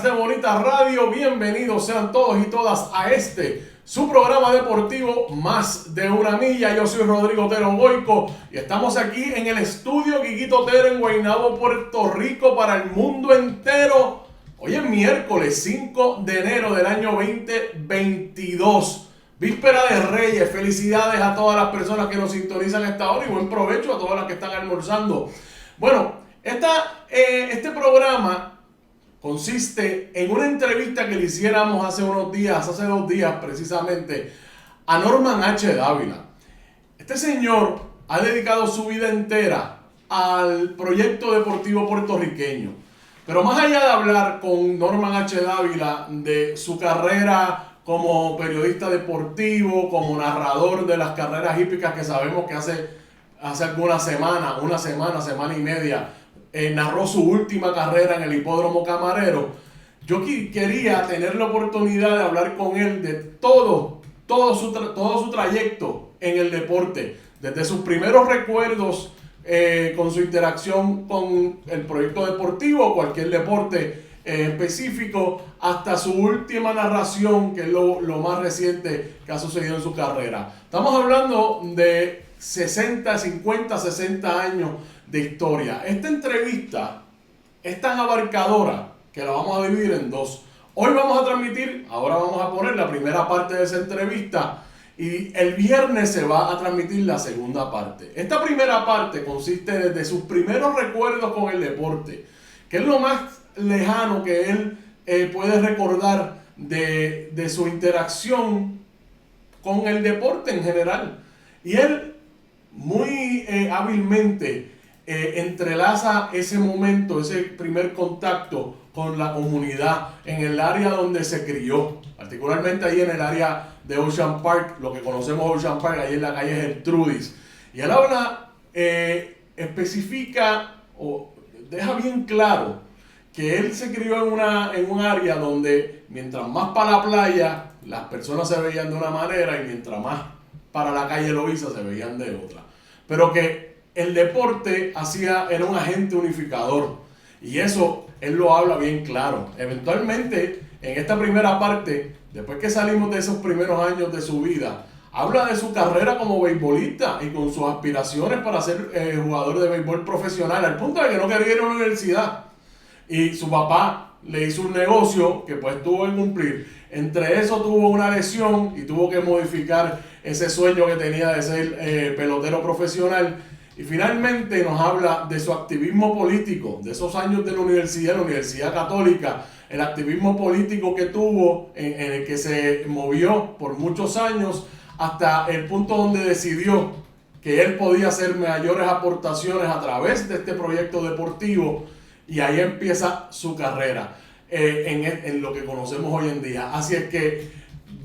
de Bonita Radio, bienvenidos sean todos y todas a su programa deportivo Más de una Milla. Yo soy Rodrigo Otero Goico y estamos aquí en el estudio Quiquito Otero en Guaynabo, Puerto Rico, para el mundo entero. Hoy es miércoles 5 de enero del año 2022, víspera de Reyes. Felicidades a todas las personas que nos sintonizan a esta hora y buen provecho a todas las que están almorzando. Bueno, este programa consiste en una entrevista que le hiciéramos hace 2 días precisamente, a Norman H. Dávila. Este señor ha dedicado su vida entera al proyecto deportivo puertorriqueño. Pero más allá de hablar con Norman H. Dávila de su carrera como periodista deportivo, como narrador de las carreras hípicas que sabemos que hace una semana y media, narró su última carrera en el Hipódromo Camarero. Yo quería tener la oportunidad de hablar con él de todo su trayecto en el deporte, desde sus primeros recuerdos con su interacción con el proyecto deportivo o cualquier deporte específico, hasta su última narración, que es lo más reciente que ha sucedido en su carrera. Estamos hablando de 50, 60 años de historia. Esta entrevista es tan abarcadora que la vamos a dividir en dos. Hoy vamos a transmitir, ahora vamos a poner la primera parte de esa entrevista y el viernes se va a transmitir la segunda parte. Esta primera parte consiste desde sus primeros recuerdos con el deporte, que es lo más lejano que él puede recordar de su interacción con el deporte en general. Y él muy hábilmente entrelaza ese momento, ese primer contacto con la comunidad en el área donde se crió, particularmente ahí en el área de Ocean Park, lo que conocemos Ocean Park, ahí en la calle Gertrudis. Y él habla, especifica o deja bien claro que él se crió en un área donde mientras más para la playa las personas se veían de una manera y mientras más para la calle Loíza se veían de otra. Pero que el deporte era un agente unificador. Y eso él lo habla bien claro. Eventualmente, en esta primera parte, después que salimos de esos primeros años de su vida, habla de su carrera como beisbolista y con sus aspiraciones para ser jugador de béisbol profesional, al punto de que no quería ir a la universidad. Y su papá le hizo un negocio que pues tuvo que cumplir. Entre eso tuvo una lesión y tuvo que modificar ese sueño que tenía de ser pelotero profesional. Y finalmente nos habla de su activismo político, de esos años de la Universidad Católica, el activismo político que tuvo, en el que se movió por muchos años, hasta el punto donde decidió que él podía hacer mayores aportaciones a través de este proyecto deportivo, y ahí empieza su carrera en lo que conocemos hoy en día. Así es que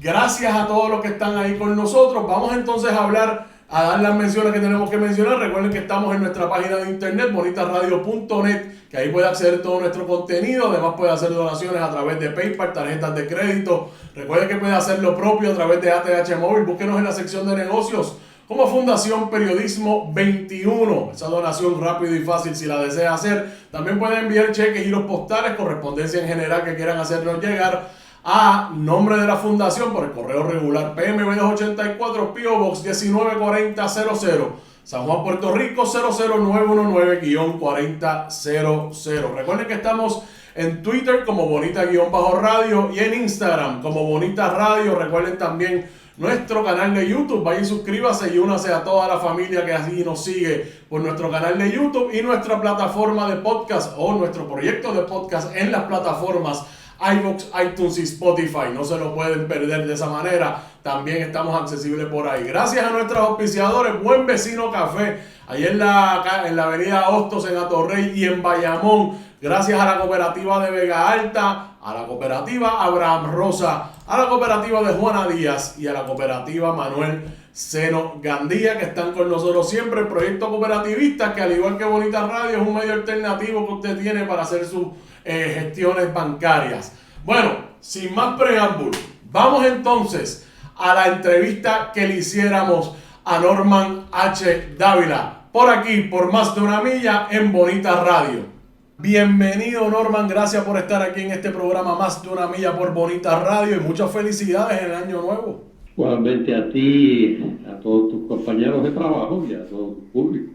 gracias a todos los que están ahí con nosotros. Vamos entonces a dar las menciones que tenemos que mencionar. Recuerden que estamos en nuestra página de internet, bonitasradio.net, que ahí puede acceder todo nuestro contenido. Además puede hacer donaciones a través de PayPal, tarjetas de crédito. Recuerden que puede hacer lo propio a través de ATH Móvil. Búsquenos en la sección de negocios como Fundación Periodismo 21. Esa donación rápido y fácil si la desea hacer. También pueden enviar cheques, giros postales, correspondencia en general que quieran hacernos llegar a nombre de la fundación por el correo regular PMB 284, P.O. Box 194000, San Juan, Puerto Rico 00919-4000. Recuerden que estamos en Twitter como Bonita-Radio y en Instagram como Bonita Radio. Recuerden también nuestro canal de YouTube. Vaya y suscríbase y únase a toda la familia que así nos sigue por nuestro canal de YouTube y nuestra plataforma de podcast o nuestro proyecto de podcast en las plataformas iVoox, iTunes y Spotify. No se lo pueden perder de esa manera. También estamos accesibles por ahí. Gracias a nuestros auspiciadores, Buen Vecino Café, ahí en la avenida Hostos en Atorrey y en Bayamón. Gracias a la cooperativa de Vega Alta, a la cooperativa Abraham Rosa, a la cooperativa de Juana Díaz y a la cooperativa Manuel Seno Gandía, que están con nosotros siempre. El proyecto cooperativista, que al igual que Bonita Radio, es un medio alternativo que usted tiene para hacer sus gestiones bancarias. Bueno, sin más preámbulo, vamos entonces a la entrevista que le hiciéramos a Norman H. Dávila, por aquí, por Más de una Milla, en Bonita Radio. Bienvenido, Norman, gracias por estar aquí en este programa Más de una Milla por Bonita Radio y muchas felicidades en el año nuevo. Igualmente a ti, a todos tus compañeros de trabajo y a todo tu público.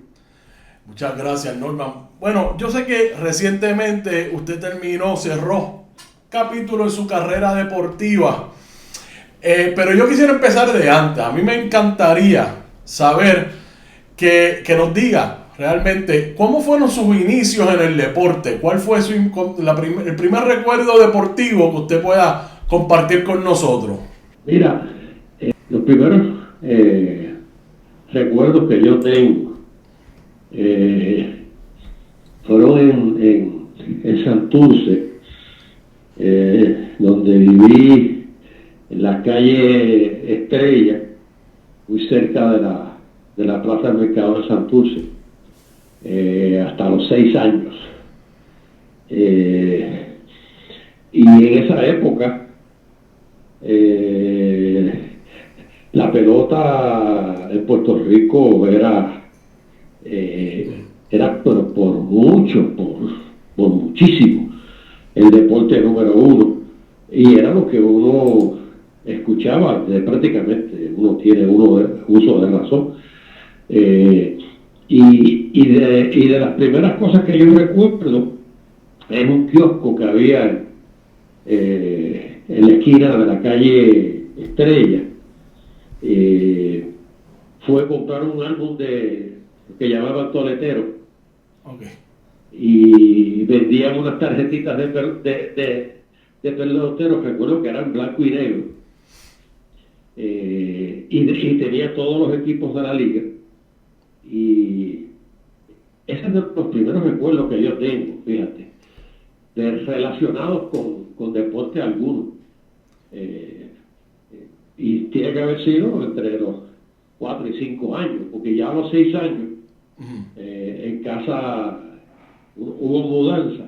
Muchas gracias, Norman. Bueno, yo sé que recientemente usted cerró capítulo en su carrera deportiva, pero yo quisiera empezar de antes. A mí me encantaría saber que nos diga realmente cómo fueron sus inicios en el deporte, cuál fue el primer recuerdo deportivo que usted pueda compartir con nosotros. Mira, los primeros recuerdos que yo tengo fueron en Santurce, donde viví en la calle Estrella, muy cerca de la Plaza del Mercado de Santurce, hasta los 6 años. Y en esa época, la pelota en Puerto Rico era pero por muchísimo el deporte número uno, y era lo que uno escuchaba prácticamente. Uno tiene uso de razón, y de las primeras cosas que yo recuerdo es un kiosco que había en la esquina de la calle Estrella. Fue comprar un álbum que llamaban Toletero. Okay. Y vendían unas tarjetitas de pelotero, recuerdo que eran blanco y negro, y tenía todos los equipos de la liga, y ese es de los primeros recuerdos que yo tengo, fíjate, relacionados con deporte alguno. Y tiene que haber sido entre los 4 y 5 años, porque ya a los 6 años en casa hubo mudanza.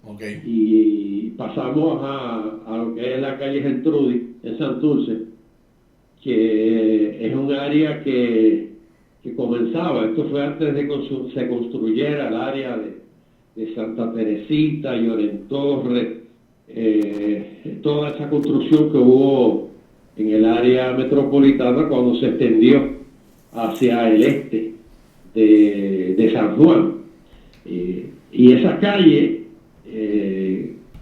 Okay. Y pasamos a lo que es la calle Gertrudis en Santurce, que es un área que comenzaba. Esto fue antes de que se construyera el área de Santa Teresita, Lloren Torres, toda esa construcción que hubo en el área metropolitana cuando se extendió hacia el este de San Juan. Y esa calle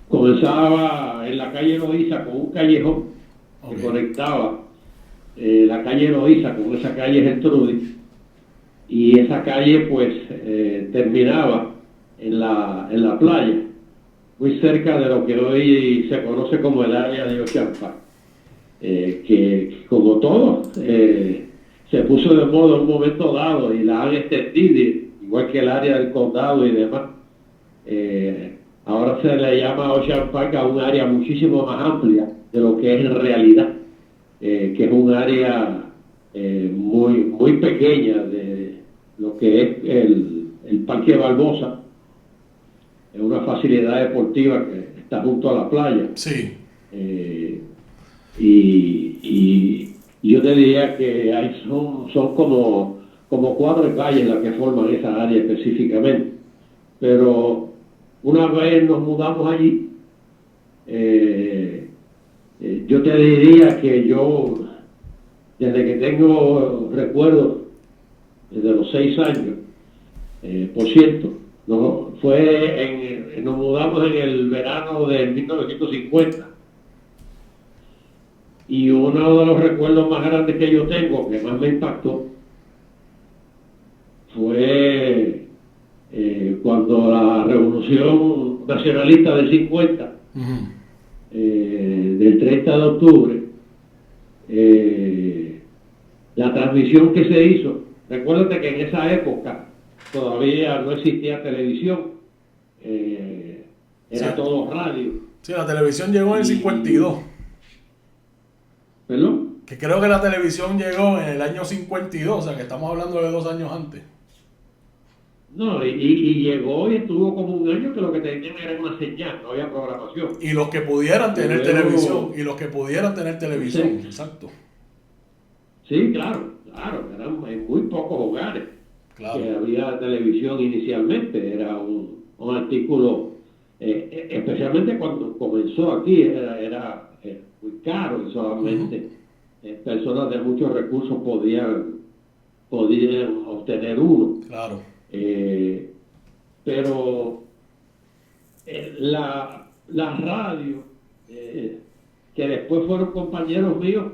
comenzaba en la calle Loíza con un callejón que conectaba la calle Loíza con esa calle Gertrudis, y esa calle pues terminaba en la playa, muy cerca de lo que hoy se conoce como el área de Ocean Park, que como todo se puso de moda en un momento dado y la han extendido, igual que el área del condado y demás. Ahora se le llama Ocean Park a un área muchísimo más amplia de lo que es en realidad, que es un área muy pequeña de lo que es el Parque Barbosa. Es una facilidad deportiva que está junto a la playa. Sí. Y yo te diría que son como 4 calles las que forman esa área específicamente. Pero una vez nos mudamos allí, yo te diría que yo, desde que tengo recuerdos, desde los 6 años, por cierto, nos mudamos en el verano de 1950. Y uno de los recuerdos más grandes que yo tengo, que más me impactó, fue cuando la Revolución Nacionalista del 50, del 30 de octubre, la transmisión que se hizo. Recuérdate que en esa época todavía no existía televisión, era todo radio. Sí, la televisión llegó en el 52. ¿Perdón? Que creo que la televisión llegó en el año 52, o sea que estamos hablando de 2 años antes. No, y llegó y estuvo como un año que lo que tenían era una señal, no había programación. Y los que pudieran tener luego, televisión, sí. Exacto. Sí, claro, eran en muy pocos hogares. Claro. Que había televisión inicialmente, era un artículo, especialmente cuando comenzó aquí, era muy caro y solamente personas de muchos recursos podían obtener uno. Claro. Pero la radio, que después fueron compañeros míos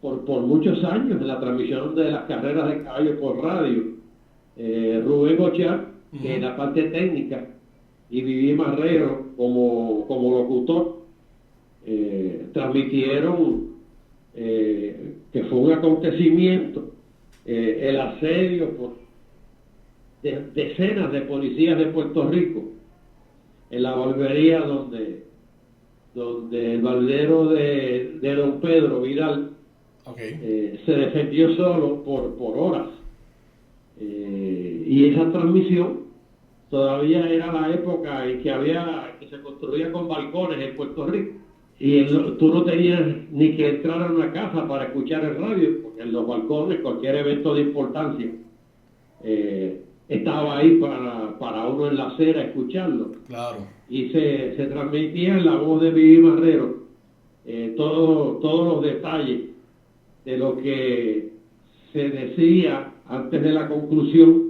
por muchos años en la transmisión de las carreras de caballo por radio, Rubén Ochar, que en la parte técnica, y Viví Marrero como locutor, transmitieron que fue un acontecimiento, el asedio por decenas de policías de Puerto Rico en la barbería donde el barbero de don Pedro Vidal se defendió solo por horas. Y esa transmisión todavía era la época en que se construía con balcones en Puerto Rico. Y tú no tenías ni que entrar a una casa para escuchar el radio, porque en los balcones cualquier evento de importancia estaba ahí para uno en la acera escucharlo. Claro. Y se transmitía en la voz de Viví Marrero todos los detalles de lo que se decía antes de la conclusión,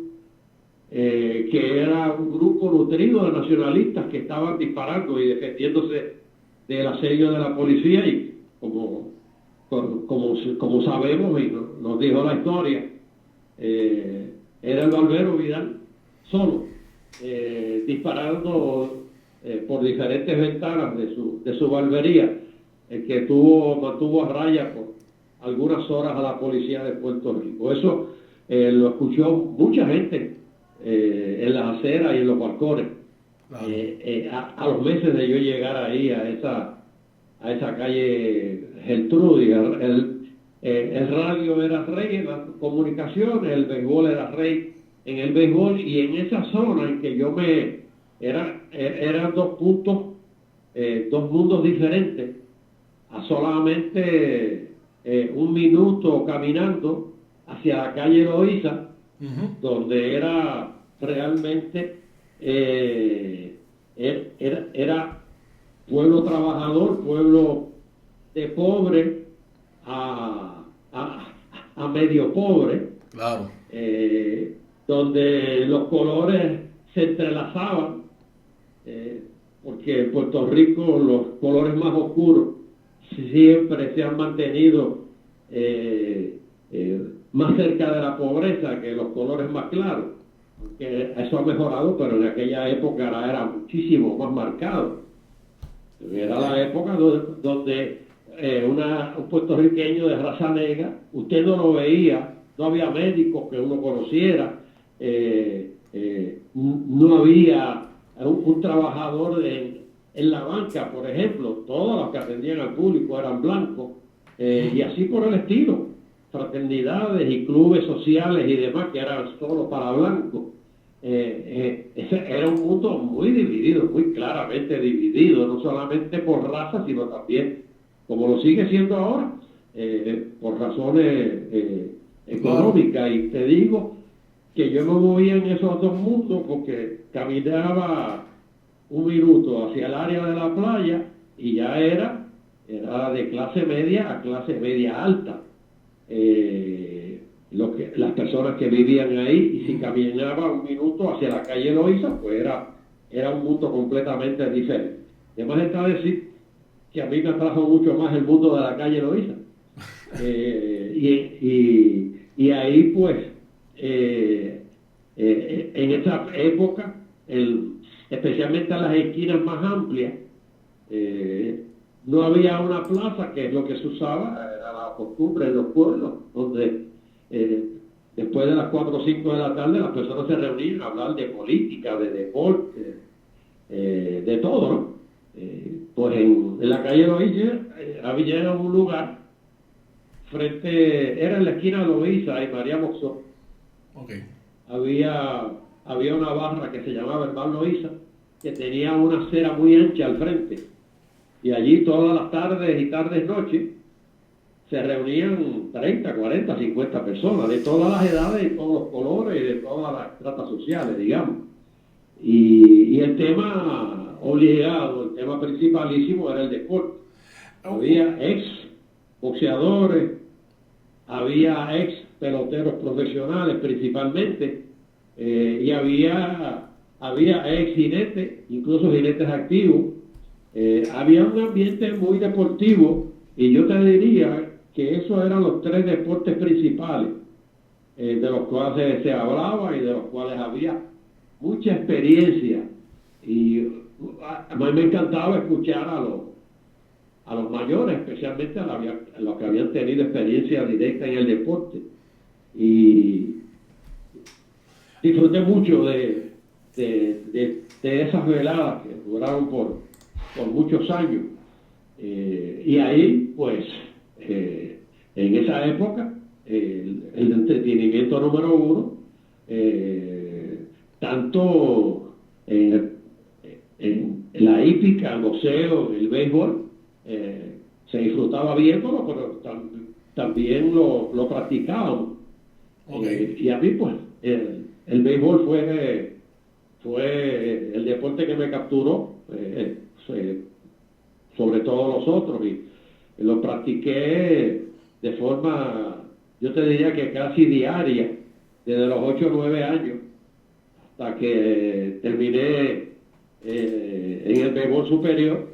que era un grupo nutrido de nacionalistas que estaban disparando y defendiéndose del asedio de la policía, y como sabemos y nos dijo la historia, era el barbero Vidal solo, disparando por diferentes ventanas de su barbería, el que mantuvo a raya por algunas horas a la policía de Puerto Rico. Eso lo escuchó mucha gente en las aceras y en los balcones. Claro. A los meses de yo llegar ahí a esa calle Gertrudis, el radio era rey en las comunicaciones, el béisbol era rey en el béisbol, y en esa zona en que yo eran dos mundos diferentes, a solamente un minuto caminando hacia la calle Loíza, donde era realmente era pueblo trabajador, pueblo de pobre a medio pobre. Claro. Donde los colores se entrelazaban, porque en Puerto Rico los colores más oscuros siempre se han mantenido más cerca de la pobreza que los colores más claros. Aunque eso ha mejorado, pero en aquella época era muchísimo más marcado. Era la época donde un puertorriqueño de raza negra, usted no lo veía, no había médicos que uno conociera, no había un trabajador en la banca, por ejemplo. Todos los que atendían al público eran blancos, y así por el estilo. Fraternidades y clubes sociales y demás que eran solo para blancos. Era un mundo muy dividido, muy claramente dividido, no solamente por raza, sino también, como lo sigue siendo ahora, por razones económicas. Y te digo que yo me movía en esos dos mundos porque caminaba un minuto hacia el área de la playa y ya era de clase media a clase media alta. Las personas que vivían ahí, y si caminaba un minuto hacia la calle Loíza, pues era un mundo completamente diferente. Además está decir que a mí me atrajo mucho más el mundo de la calle Loíza. Y ahí pues en esa época, especialmente en las esquinas más amplias, no había una plaza, que es lo que se usaba, era la costumbre en los pueblos, donde después de las 4 o 5 de la tarde las personas se reunían a hablar de política, de deporte, de todo, ¿no? Pues en la calle Loíza había un lugar era en la esquina de Loíza y María Moxó. Había una barra que se llamaba el Bar Loíza, que tenía una acera muy ancha al frente, y allí todas las tardes y noches se reunían 30, 40, 50 personas de todas las edades, de todos los colores y de todas las estratas sociales, digamos. Y el tema obligado, el tema principalísimo era el deporte. Había ex boxeadores, había ex peloteros profesionales principalmente, y había ex jinetes, incluso jinetes activos. Había un ambiente muy deportivo y yo te diría que esos eran los tres deportes principales, de los cuales se hablaba y de los cuales había mucha experiencia. Y a mí me encantaba escuchar a los mayores, especialmente a los que habían tenido experiencia directa en el deporte. Y disfruté mucho de esas veladas que duraron por muchos años. Y ahí, pues, en esa época, el entretenimiento número uno, tanto en la hípica, el boxeo, el béisbol, se disfrutaba viéndolo, pero también lo practicábamos. Okay. Y a mí, pues, el béisbol fue el deporte que me capturó, sobre todos los otros, y lo practiqué de forma, yo te diría que casi diaria, desde los 8 o 9 años, hasta que terminé en el béisbol superior,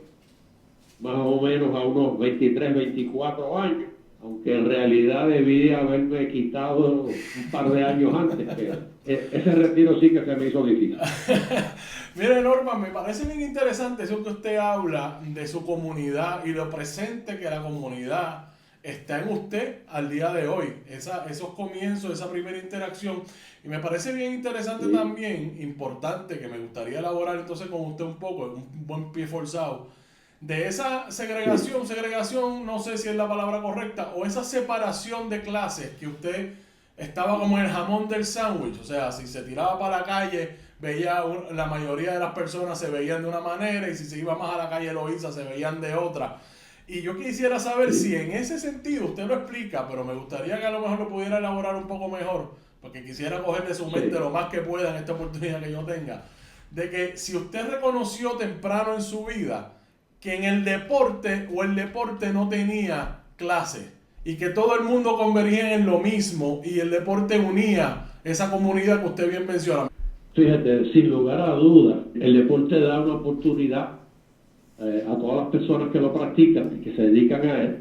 más o menos a unos 23, 24 años, aunque en realidad debí haberme quitado un par de años antes, pero ese retiro sí que se me hizo difícil. Mire, Norman, me parece bien interesante eso que usted habla de su comunidad y lo presente que la comunidad está en usted al día de hoy. Esos comienzos, esa primera interacción. Y me parece bien interesante Sí. también, importante, que me gustaría elaborar entonces con usted un poco, un buen pie forzado, de esa segregación, no sé si es la palabra correcta, o esa separación de clases que usted estaba como en el jamón del sándwich. O sea, si se tiraba para la calle, la mayoría de las personas se veían de una manera, y si se iba más a la calle Loíza se veían de otra. Y yo quisiera saber si en ese sentido usted lo explica, pero me gustaría que a lo mejor lo pudiera elaborar un poco mejor, porque quisiera coger de su mente lo más que pueda en esta oportunidad que yo tenga, de que si usted reconoció temprano en su vida que en el deporte el deporte no tenía clase y que todo el mundo convergía en lo mismo y el deporte unía esa comunidad que usted bien menciona. Fíjate, sin lugar a dudas, el deporte da una oportunidad a todas las personas que lo practican y que se dedican a él,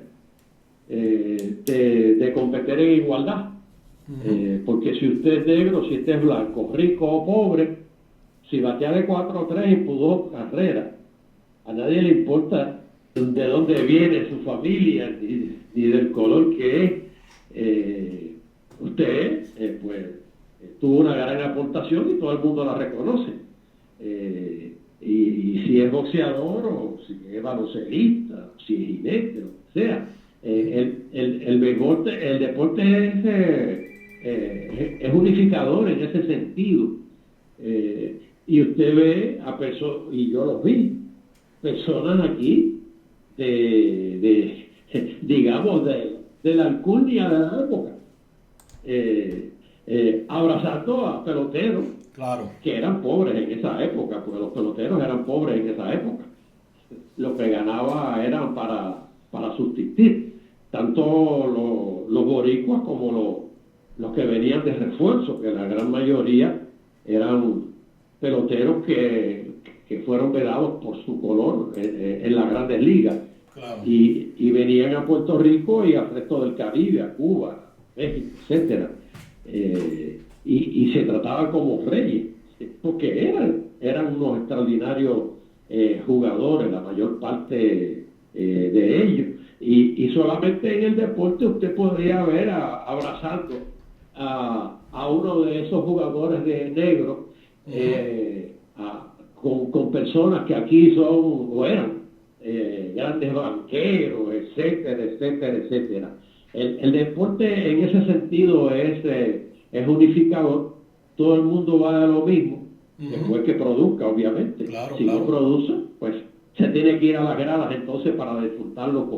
de competir en igualdad. Porque si usted es negro, si usted es blanco, rico o pobre, si batea de 4-3 y pudo carrera, a nadie le importa de dónde viene su familia ni del color que es. Usted, pues, tuvo una gran aportación y todo el mundo la reconoce. Y si es boxeador o si es baloncelista, si es jinete, lo que sea, el deporte es unificador en ese sentido. Y usted ve a personas, y yo los vi, personas aquí digamos, de la alcurnia de la época, abrazando a peloteros, Claro, que eran pobres en esa época, porque los peloteros eran pobres en esa época. Lo que ganaba eran para subsistir, tanto los boricuas como los que venían de refuerzo, que la gran mayoría eran peloteros que fueron vedados por su color en las grandes ligas. claro. Y venían a Puerto Rico y al resto del Caribe, a Cuba, México, etcétera. Y se trataban como reyes, porque eran unos extraordinarios jugadores, la mayor parte de ellos. Y solamente en el deporte usted podría ver abrazando a uno de esos jugadores de negro, con personas que aquí son o eran grandes banqueros, etcétera, etcétera, etcétera. El deporte en ese sentido es unificador. Todo el mundo va a lo mismo, después que produzca, obviamente. Claro, si claro. no produce, pues se tiene que ir a las gradas entonces para disfrutarlo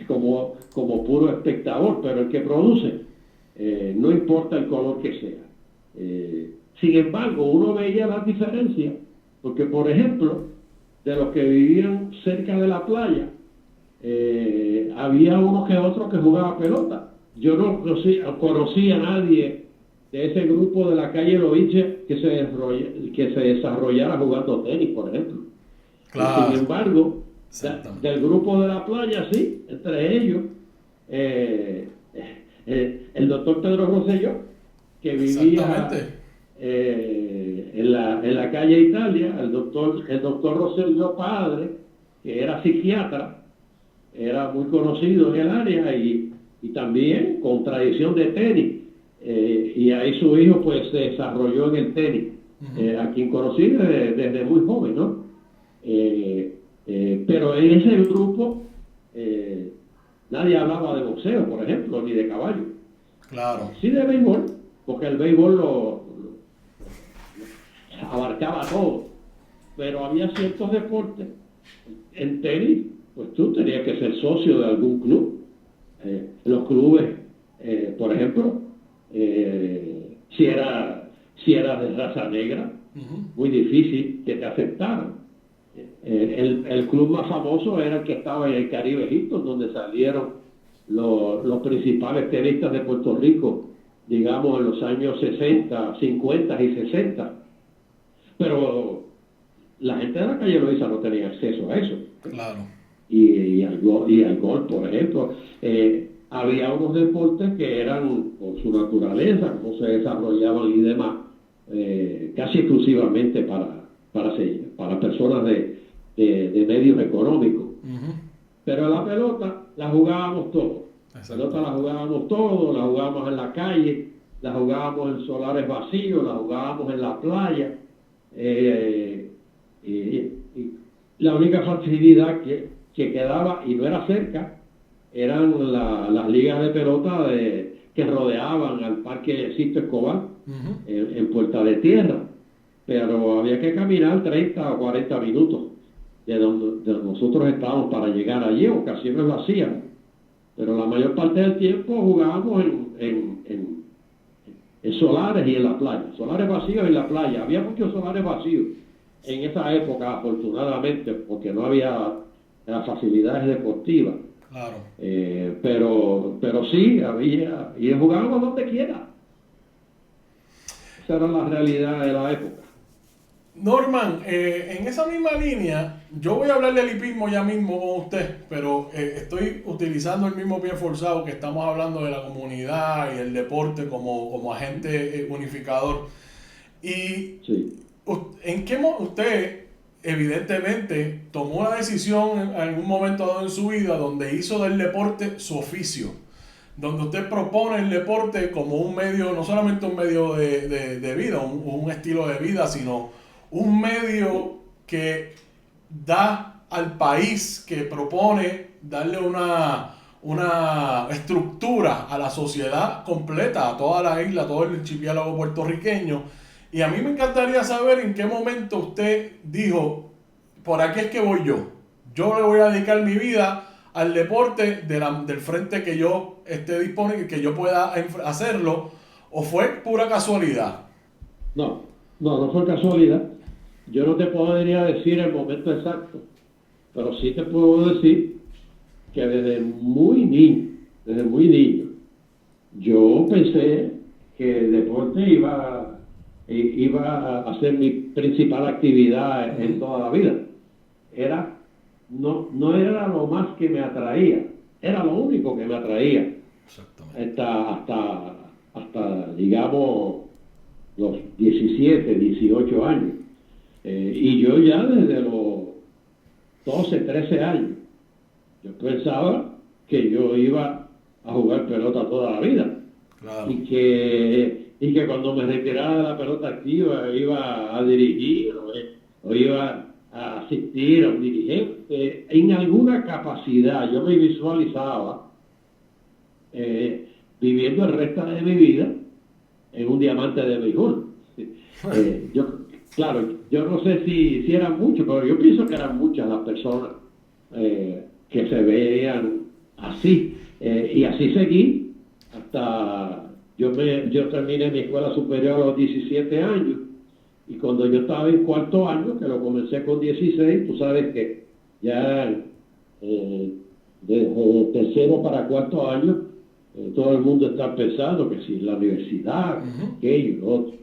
como puro espectador, pero el que produce, no importa el color que sea, Sin embargo, uno veía las diferencias, porque por ejemplo, de los que vivían cerca de la playa, había unos que otros que jugaban pelota. Yo no conocí a nadie de ese grupo de la calle Loiche que se desarrollara jugando tenis, por ejemplo. Claro. Sin embargo, del grupo de la playa, sí, entre ellos, el doctor Pedro Rosselló, que vivía en la calle Italia, el doctor Rosselló padre, que era psiquiatra, era muy conocido en el área y también con tradición de tenis. Y ahí su hijo pues se desarrolló en el tenis, a quien conocí desde muy joven, ¿no? Pero en ese grupo nadie hablaba de boxeo, por ejemplo, ni de caballo. Claro. Sí de béisbol, porque el béisbol lo abarcaba todo, pero había ciertos deportes. En tenis, pues tú tenías que ser socio de algún club. Los clubes, por ejemplo, si eras de raza negra, muy difícil que te aceptaran. El club más famoso era el que estaba en el Caribe Hilton, donde salieron los principales tenistas de Puerto Rico, digamos en los años 60, 50 y 60. Pero la gente de la calle Loíza no tenía acceso a eso. Claro. Y al golf, por ejemplo. Había unos deportes que eran, por su naturaleza, cómo se desarrollaban y demás, casi exclusivamente para personas de medios económicos. Pero la pelota la jugábamos todos. La pelota la jugábamos todos, la jugábamos en la calle, la jugábamos en solares vacíos, la jugábamos en la playa. Y la única facilidad que quedaba, y no era cerca, eran las ligas de pelota que rodeaban al parque Sisto Escobar, en Puerta de Tierra. Pero había que caminar 30 o 40 minutos de donde nosotros estábamos para llegar allí. Ocasiones lo hacíamos, pero la mayor parte del tiempo jugábamos en solares y en la playa. Solares vacíos en la playa. Había muchos solares vacíos en esa época, afortunadamente, porque no había las facilidades deportivas. Claro. Pero sí, había, y jugábamos donde quiera. Esa era la realidad de la época. Norman, en esa misma línea, yo voy a hablar del hipismo ya mismo con usted, pero estoy utilizando el mismo pie forzado que estamos hablando de la comunidad y el deporte como agente unificador. Y sí. ¿En qué usted evidentemente tomó la decisión en algún momento dado en su vida donde hizo del deporte su oficio? Donde usted propone el deporte como un medio, no solamente un medio de vida, un estilo de vida, sino un medio que da al país, que propone darle una estructura a la sociedad completa, a toda la isla, a todo el archipiélago puertorriqueño. Y a mí me encantaría saber en qué momento usted dijo, por aquí es que voy yo. Yo le voy a dedicar mi vida al deporte del frente que yo esté disponible, que yo pueda hacerlo, o fue pura casualidad. No fue casualidad. Yo no te podría decir el momento exacto, pero sí te puedo decir que desde muy niño, yo pensé que el deporte iba a ser mi principal actividad en toda la vida. No era lo más que me atraía, era lo único que me atraía. Exactamente. Hasta digamos los 17, 18 años. Y yo ya desde los 12, 13 años, yo pensaba que yo iba a jugar pelota toda la vida. Claro. Y que cuando me retirara de la pelota activa iba a dirigir o iba a asistir a un dirigente. En alguna capacidad yo me visualizaba viviendo el resto de mi vida en un diamante de béisbol. Yo no sé si eran muchos, pero yo pienso que eran muchas las personas que se veían así. Y así seguí hasta yo terminé mi escuela superior a los 17 años, y cuando yo estaba en cuarto año, que lo comencé con 16, tú sabes que ya de tercero para cuarto año, todo el mundo está pensando que si la universidad, aquello, lo otro.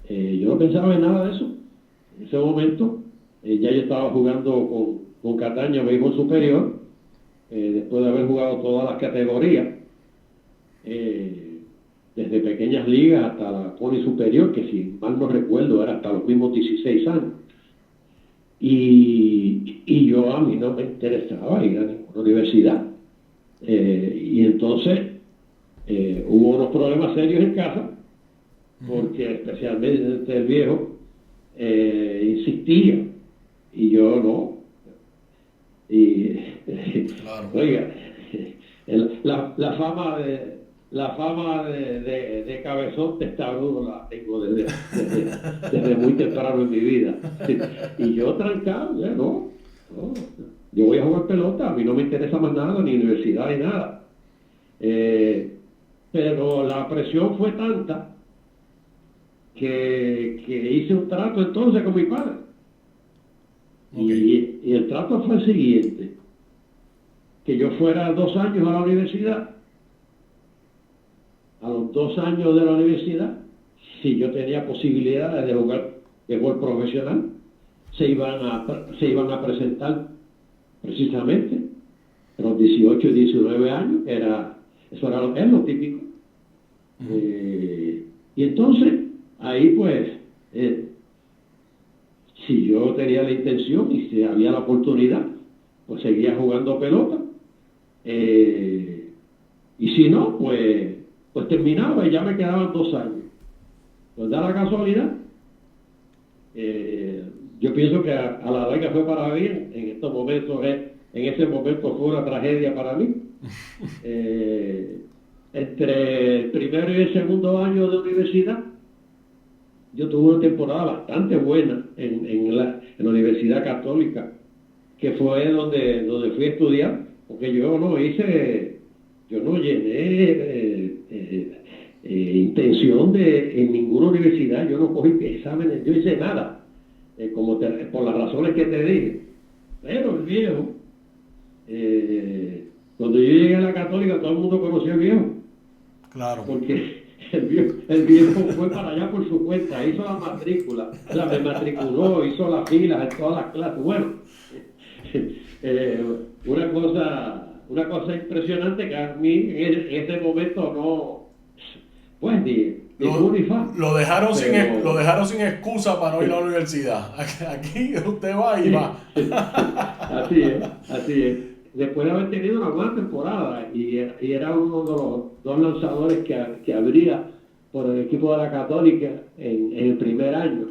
Yo no pensaba en nada de eso. En ese momento, ya yo estaba jugando con Cataño béisbol superior, después de haber jugado todas las categorías, desde pequeñas ligas hasta la pony superior, que si mal no recuerdo era hasta los mismos 16 años. Y yo, a mí no me interesaba ir a ninguna universidad. Y entonces hubo unos problemas serios en casa, porque especialmente el viejo insistía, y yo no. Y Claro. oiga, la fama de cabezón testarudo la tengo desde muy temprano en mi vida. Y yo trancado, no, yo voy a jugar pelota, a mí no me interesa más nada, ni universidad ni nada. Pero la presión fue tanta que hice un trato entonces con mi padre. Okay. Y el trato fue el siguiente: que yo fuera 2 años a la universidad. A los 2 años de la universidad, si yo tenía posibilidades de jugar béisbol profesional, se iban a presentar precisamente a los 18 y 19 años, eso era lo típico. Y entonces, ahí pues, si yo tenía la intención y si había la oportunidad, pues seguía jugando pelota. Y si no, pues terminaba y ya me quedaban 2 años. Pues da la casualidad, yo pienso que a la larga fue para bien. En estos momentos, en ese momento fue una tragedia para mí. Entre el primero y el segundo año de universidad, yo tuve una temporada bastante buena en la Universidad Católica, que fue donde fui a estudiar, porque yo no llené intención en ninguna universidad, yo no cogí exámenes, yo hice nada, por las razones que te dije. Pero el viejo, cuando yo llegué a la Católica, todo el mundo conocía al viejo. Claro. Porque el viejo fue para allá por su cuenta, hizo la matrícula, me matriculó, hizo las filas en todas las clases. Bueno, una cosa impresionante que a mí en ese momento no, pues ni fa. Lo dejaron sin excusa para no ir a la universidad. Aquí usted va y va. Así es. Después de haber tenido una buena temporada, y era uno de los 2 lanzadores que habría por el equipo de la Católica en el primer año.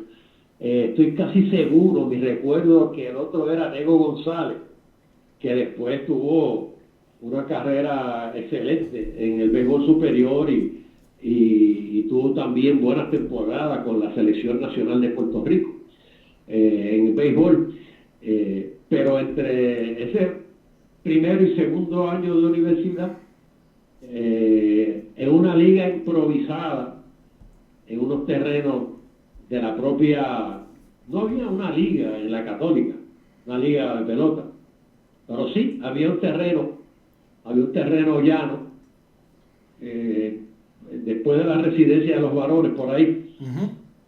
Estoy casi seguro, mi recuerdo, que el otro era Nego González, que después tuvo una carrera excelente en el béisbol superior y tuvo también buenas temporadas con la Selección Nacional de Puerto Rico en el béisbol. Pero entre ese primero y segundo año de universidad, en una liga improvisada, en unos terrenos de la propia, no había una liga en la Católica, una liga de pelota, pero sí había un terreno llano, después de la residencia de los varones por ahí,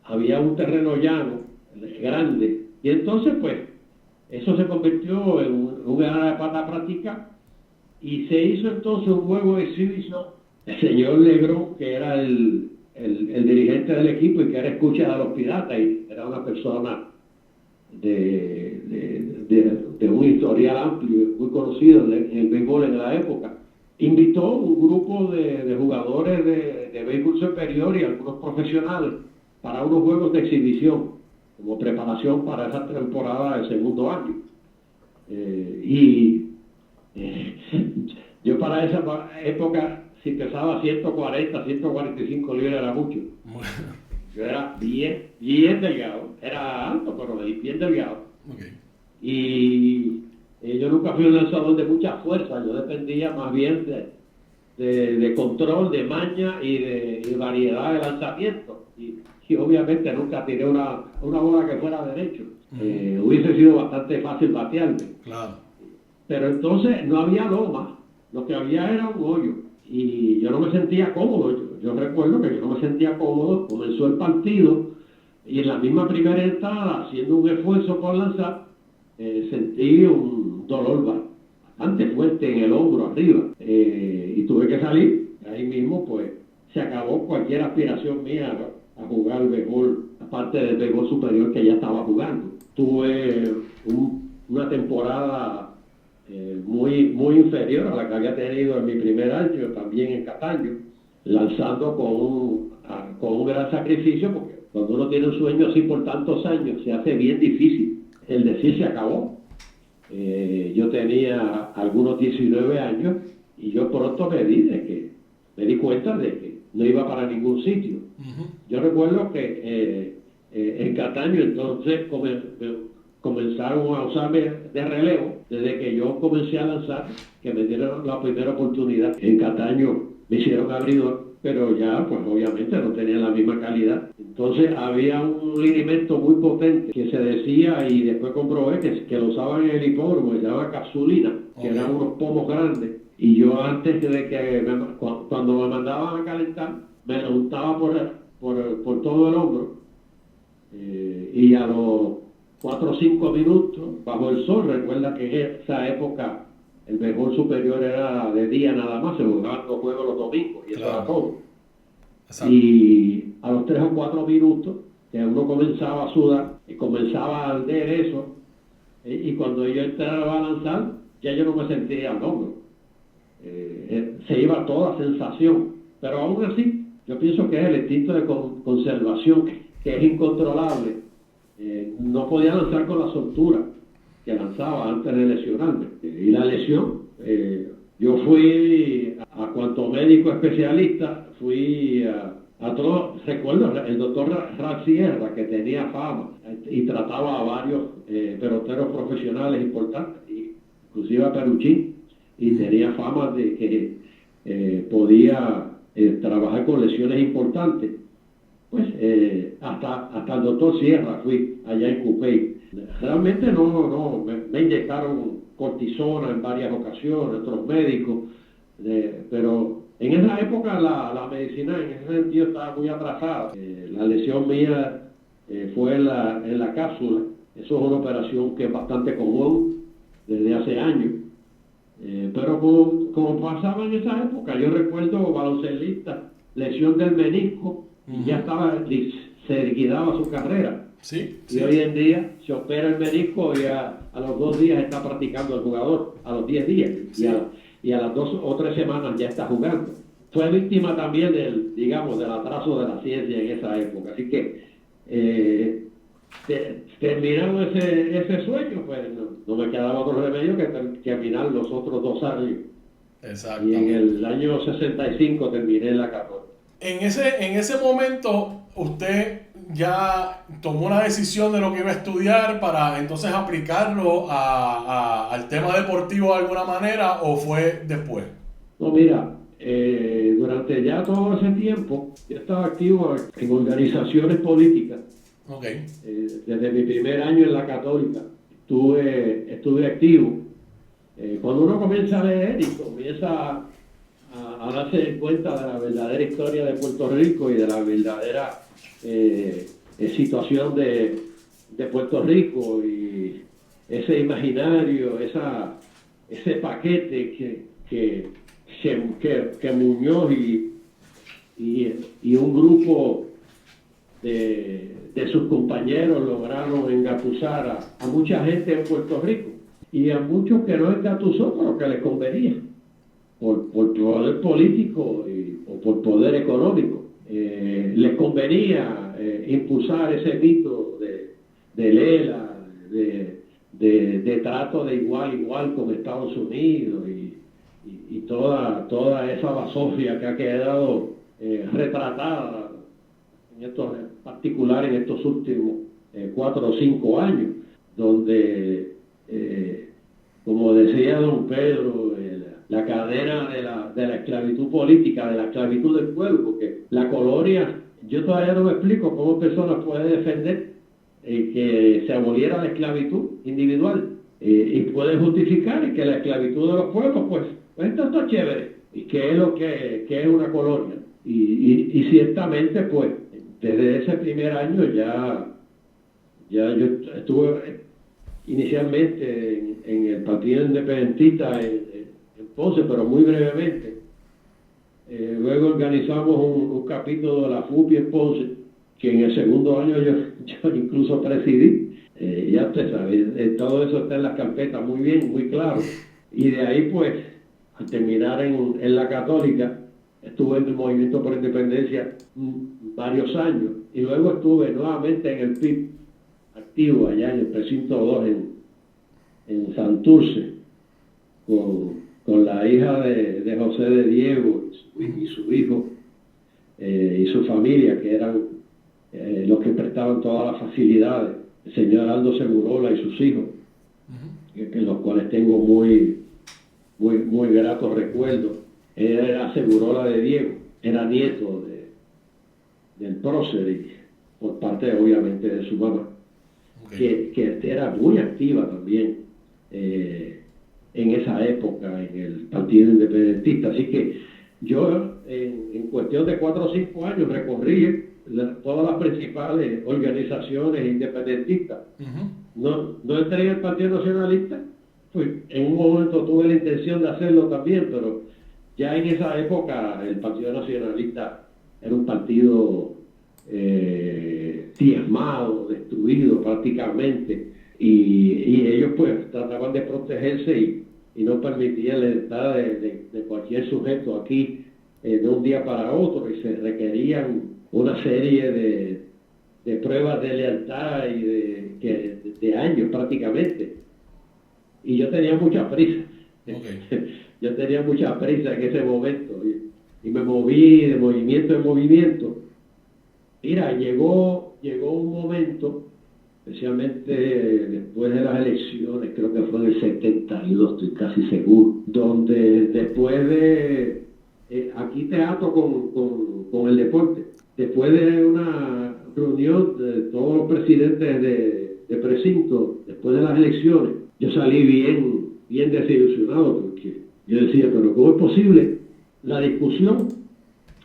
había un terreno llano grande, y entonces pues eso se convirtió en un área para práctica, y se hizo entonces un juego de exhibición. El señor Legrón, que era el dirigente del equipo y que era escucha de los Piratas, y era una persona de un historial amplio, muy conocido en el béisbol en la época, invitó un grupo de jugadores de béisbol superior y algunos profesionales para unos juegos de exhibición como preparación para esa temporada del segundo año. Yo para esa época, si pesaba 140, 145 libras era mucho. Yo era bien delgado, era alto, pero bien delgado. Okay. Y yo nunca fui un lanzador de mucha fuerza, yo dependía más bien de control, de maña y de variedad de lanzamiento. Y obviamente nunca tiré una bola que fuera derecho. Hubiese sido bastante fácil batearme. Claro. Pero entonces no había loma, lo que había era un hoyo. Y yo no me sentía cómodo. Yo recuerdo que yo no me sentía cómodo. Comenzó el partido y en la misma primera entrada, haciendo un esfuerzo por lanzar, sentí un dolor bastante fuerte en el hombro arriba. Y tuve que salir. Ahí mismo pues se acabó cualquier aspiración mía a jugar béisbol, aparte del béisbol superior que ya estaba jugando. Tuve una temporada muy inferior a la que había tenido en mi primer año, también en Cataño, lanzando con un gran sacrificio, porque cuando uno tiene un sueño así por tantos años, se hace bien difícil el decir se acabó. Yo tenía algunos 19 años y yo pronto me di cuenta de que no iba para ningún sitio. Yo recuerdo que en Cataño entonces comenzaron a usarme de relevo desde que yo comencé a lanzar, que me dieron la primera oportunidad. En Cataño me hicieron abridor, pero ya pues obviamente no tenía la misma calidad. Entonces había un linimento muy potente que se decía, y después comprobé que lo usaban en el hipódromo, se llamaba capsulina, que eran unos pomos grandes. Y yo antes de que cuando me mandaban a calentar, me lo untaba por todo el hombro, y a los 4 o 5 minutos bajo el sol. Recuerda que en esa época el béisbol superior era de día nada más, se jugaban 2 juegos los domingos y eso era todo. Exacto. Y a los 3 o 4 minutos que uno comenzaba a sudar y comenzaba a arder eso, y cuando yo entraba a lanzar ya yo no me sentía al hombro, se iba toda sensación, pero aún así yo pienso que es el instinto de conservación que es incontrolable. No podía lanzar con la soltura que lanzaba antes de lesionarme. Y la lesión, yo fui a cuanto médico especialista, fui a todo. Recuerdo el doctor Ralph Sierra, que tenía fama y trataba a varios peloteros profesionales importantes, inclusive a Peruchín, y tenía fama de que podía trabajar con lesiones importantes. Pues hasta el doctor Sierra fui allá en Cupey. Realmente me inyectaron cortisona en varias ocasiones, otros médicos, pero en esa época la medicina en ese sentido estaba muy atrasada. La lesión mía fue en la cápsula. Eso es una operación que es bastante común desde hace años. Pero como pasaba en esa época, yo recuerdo baloncelista, lesión del menisco, y ya se liquidaba su carrera. Sí, y hoy en día se opera el menisco y a los 2 días está practicando el jugador, a los 10 días, y a las 2 o 3 semanas ya está jugando. Fue víctima también del atraso de la ciencia en esa época. Así que terminando ese sueño, pues no me quedaba otro remedio que terminar los otros 2 años. Exacto. Y en el año 65 terminé la carrera. En ese momento, usted ya tomó una decisión de lo que iba a estudiar para entonces aplicarlo al tema deportivo de alguna manera, ¿o fue después? No, mira, durante ya todo ese tiempo yo estaba activo en organizaciones políticas. Okay. Desde mi primer año en la Católica estuve activo. Cuando uno comienza a leer y comienza a darse cuenta de la verdadera historia de Puerto Rico y de la verdadera situación de Puerto Rico, y ese imaginario, ese paquete que Muñoz y un grupo de sus compañeros lograron engatusar a mucha gente en Puerto Rico, y a muchos que no engatusó por lo que les convenía, por poder político o por poder económico. Les convenía impulsar ese mito de Lela, de trato de igual a igual con Estados Unidos, y toda esa basofia que ha quedado retratada en particular en estos últimos 4 o 5 años, donde como decía don Pedro, la cadena de la esclavitud política, de la esclavitud del pueblo, porque la colonia, yo todavía no me explico cómo personas pueden defender que se aboliera la esclavitud individual y pueden justificar que la esclavitud de los pueblos, pues esto está chévere, y que es lo que es una colonia. Y ciertamente, pues, desde ese primer año ya yo estuve inicialmente en el Partido Independentista en Ponce, pero muy brevemente. Luego organizamos un capítulo de la FUPI en Ponce, que en el segundo año yo incluso presidí. Ya usted sabe, todo eso está en las carpetas muy bien, muy claro. Y de ahí, pues, al terminar en la Católica, estuve en el Movimiento por Independencia varios años. Y luego estuve nuevamente en el PIB, activo allá en el precinto 2 en Santurce, con la hija de José de Diego y su hijo y su familia, que eran los que prestaban todas las facilidades, el señor Aldo Segurola y sus hijos, en los cuales tengo muy gratos recuerdos. Él era Segurola de Diego, era nieto del prócer, por parte obviamente de su mamá, que era muy activa también en esa época en el Partido Independentista. Así que yo en cuestión de 4 o 5 años recorrí todas las principales organizaciones independentistas. No entré en el Partido Nacionalista, pues en un momento tuve la intención de hacerlo también, pero ya en esa época el Partido Nacionalista era un partido diezmado, destruido prácticamente, y ellos pues trataban de protegerse y no permitían la entrada de cualquier sujeto aquí de un día para otro, y se requerían una serie de pruebas de lealtad y de años prácticamente. Y yo tenía mucha prisa. Yo tenía mucha prisa en ese momento y me moví de movimiento en movimiento. Mira, llegó un momento, especialmente después de las elecciones, creo que fue en el 72, estoy casi seguro, donde después de, aquí te ato con el deporte, después de una reunión de todos los presidentes de precinto, después de las elecciones, yo salí bien desilusionado, porque yo decía, pero ¿cómo es posible? La discusión,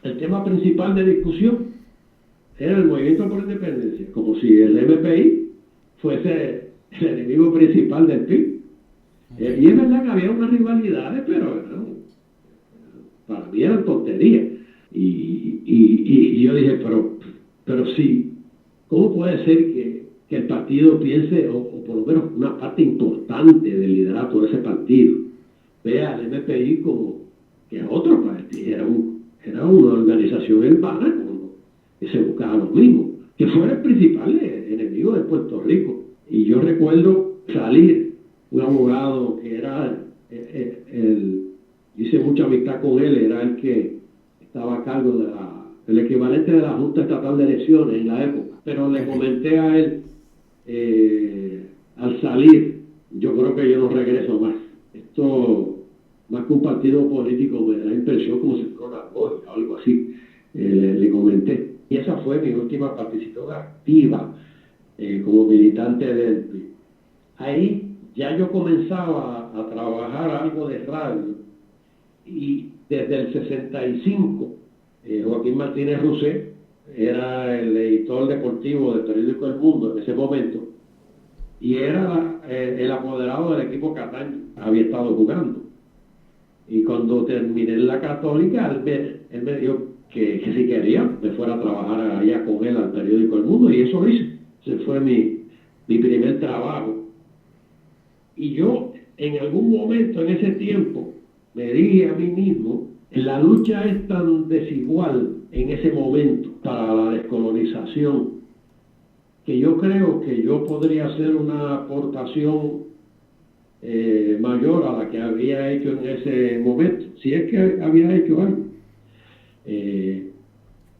el tema principal de discusión era el Movimiento por Independencia, como si el MPI fuese el enemigo principal del PIB. Y es verdad que había unas rivalidades, pero para mí eran tonterías. Y yo dije, pero sí, ¿cómo puede ser que el partido piense, o por lo menos una parte importante del liderato de ese partido, vea al MPI como que otro partido, era una organización hermana, que se buscaba lo mismo, que fuera el principal enemigo de Puerto Rico? Y yo recuerdo salir, un abogado que era hice mucha amistad con él, era el que estaba a cargo del equivalente de la Junta Estatal de Elecciones en la época, pero le comenté a él al salir, yo creo que yo no regreso más. Esto, más que un partido político, me da la impresión como si fuera una logia o algo así. Le comenté. Y esa fue mi última participación activa como militante del PRI. Ahí ya yo comenzaba a trabajar algo de radio, y desde el 65 Joaquín Martínez Rousset era el editor deportivo del periódico El Mundo en ese momento, y era el apoderado del equipo Cataño, había estado jugando. Y cuando terminé la Católica, él me dijo que si quería me fuera a trabajar allá con él al periódico El Mundo, y eso hice. Ese fue mi primer trabajo. Y yo en algún momento en ese tiempo me dije a mí mismo, la lucha es tan desigual en ese momento para la descolonización, que yo creo que yo podría hacer una aportación mayor a la que había hecho en ese momento, si es que había hecho algo.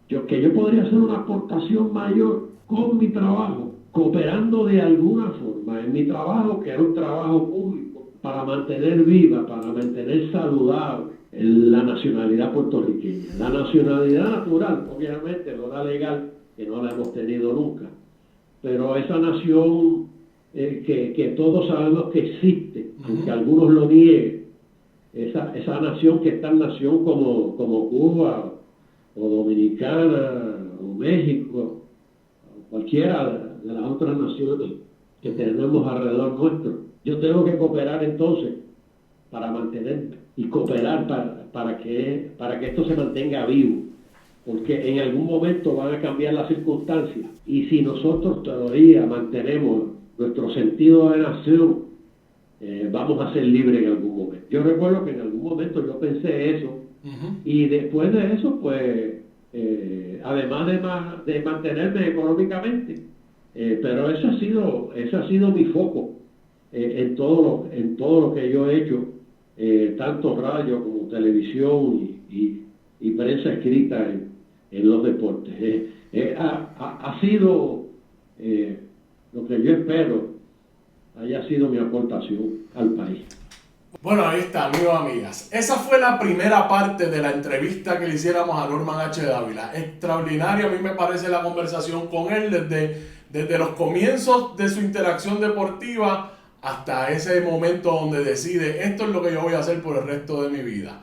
Yo podría hacer una aportación mayor con mi trabajo, cooperando de alguna forma en mi trabajo, que era un trabajo público, para mantener viva, para mantener saludable la nacionalidad puertorriqueña. La nacionalidad natural, obviamente, no la legal, que no la hemos tenido nunca, pero esa nación que todos sabemos que existe, aunque algunos lo nieguen, esa nación que es tan nación como Cuba, o Dominicana, o México, o cualquiera de las otras naciones que tenemos alrededor nuestro. Yo tengo que cooperar entonces para mantener y cooperar para que esto se mantenga vivo, porque en algún momento van a cambiar las circunstancias, y si nosotros todavía mantenemos nuestro sentido de nación, vamos a ser libres en algún momento. Yo recuerdo que en algún momento yo pensé eso, y después de eso, pues, además de mantenerme económicamente, pero ese ha sido mi foco en todo lo que yo he hecho, tanto radio como televisión y prensa escrita en los deportes. Ha sido lo que yo espero haya sido mi aportación al país. Bueno, ahí está, amigos, amigas. Esa fue la primera parte de la entrevista que le hiciéramos a Norman H. Dávila. Extraordinaria, a mí me parece la conversación con él desde los comienzos de su interacción deportiva hasta ese momento donde decide, esto es lo que yo voy a hacer por el resto de mi vida.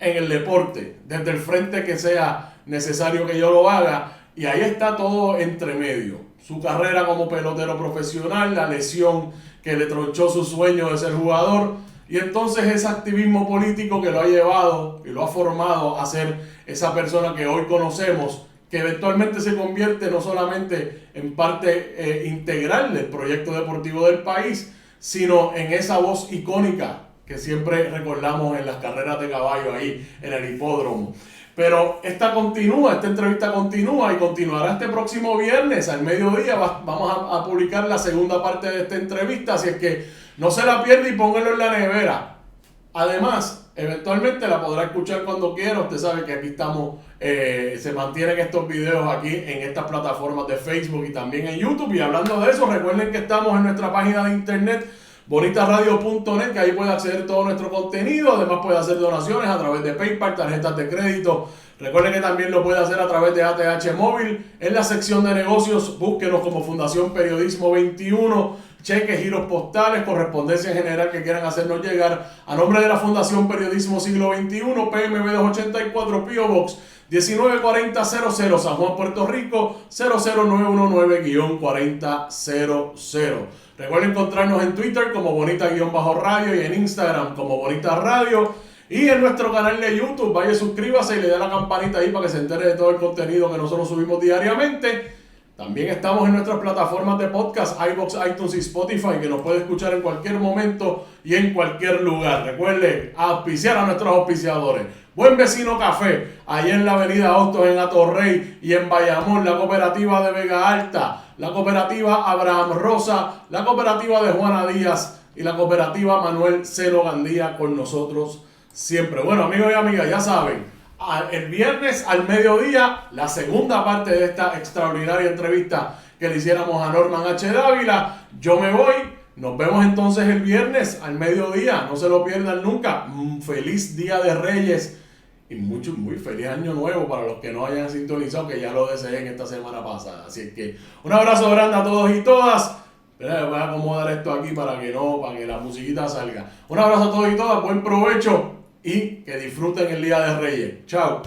En el deporte, desde el frente que sea necesario que yo lo haga, y ahí está todo entre medio. Su carrera como pelotero profesional, la lesión que le tronchó su sueño de ser jugador, y entonces ese activismo político que lo ha llevado y lo ha formado a ser esa persona que hoy conocemos, que eventualmente se convierte no solamente en parte integral del proyecto deportivo del país, sino en esa voz icónica que siempre recordamos en las carreras de caballo ahí en el hipódromo. Pero esta entrevista continúa y continuará este próximo viernes al mediodía. Vamos a publicar la segunda parte de esta entrevista, así es que no se la pierda y pónganlo en la nevera. Además, eventualmente la podrá escuchar cuando quiera. Usted sabe que aquí estamos, se mantienen estos videos aquí en estas plataformas de Facebook y también en YouTube. Y hablando de eso, recuerden que estamos en nuestra página de internet bonitasradio.net, que ahí puede acceder a todo nuestro contenido. Además puede hacer donaciones a través de PayPal, tarjetas de crédito. Recuerden que también lo puede hacer a través de ATH Móvil. En la sección de negocios, búsquenos como Fundación Periodismo 21. Cheques, giros postales, correspondencia en general que quieran hacernos llegar a nombre de la Fundación Periodismo Siglo XXI, PMB 284, P.O. Box 194000, San Juan, Puerto Rico 00919-4000. Recuerden encontrarnos en Twitter como Bonita-Radio y en Instagram como Bonita Radio. Y en nuestro canal de YouTube, vaya, suscríbase y le dé la campanita ahí para que se entere de todo el contenido que nosotros subimos diariamente. También estamos en nuestras plataformas de podcast, iVoox, iTunes y Spotify, que nos puede escuchar en cualquier momento y en cualquier lugar. Recuerde auspiciar a nuestros auspiciadores. Buen Vecino Café, ahí en la avenida Hostos en Atorrey y en Bayamón, la cooperativa de Vega Alta, la cooperativa Abraham Rosa, la cooperativa de Juana Díaz y la cooperativa Manuel Celo Gandía con nosotros siempre. Bueno, amigos y amigas, ya saben, el viernes al mediodía, la segunda parte de esta extraordinaria entrevista que le hiciéramos a Norman H. Dávila. Yo me voy, nos vemos entonces el viernes al mediodía, no se lo pierdan nunca. Feliz Día de Reyes y muy feliz Año Nuevo para los que no hayan sintonizado, que ya lo deseé en esta semana pasada. Así que un abrazo grande a todos y todas. Voy a acomodar esto aquí para que la musiquita salga. Un abrazo a todos y todas, buen provecho y que disfruten el Día de Reyes. Chao.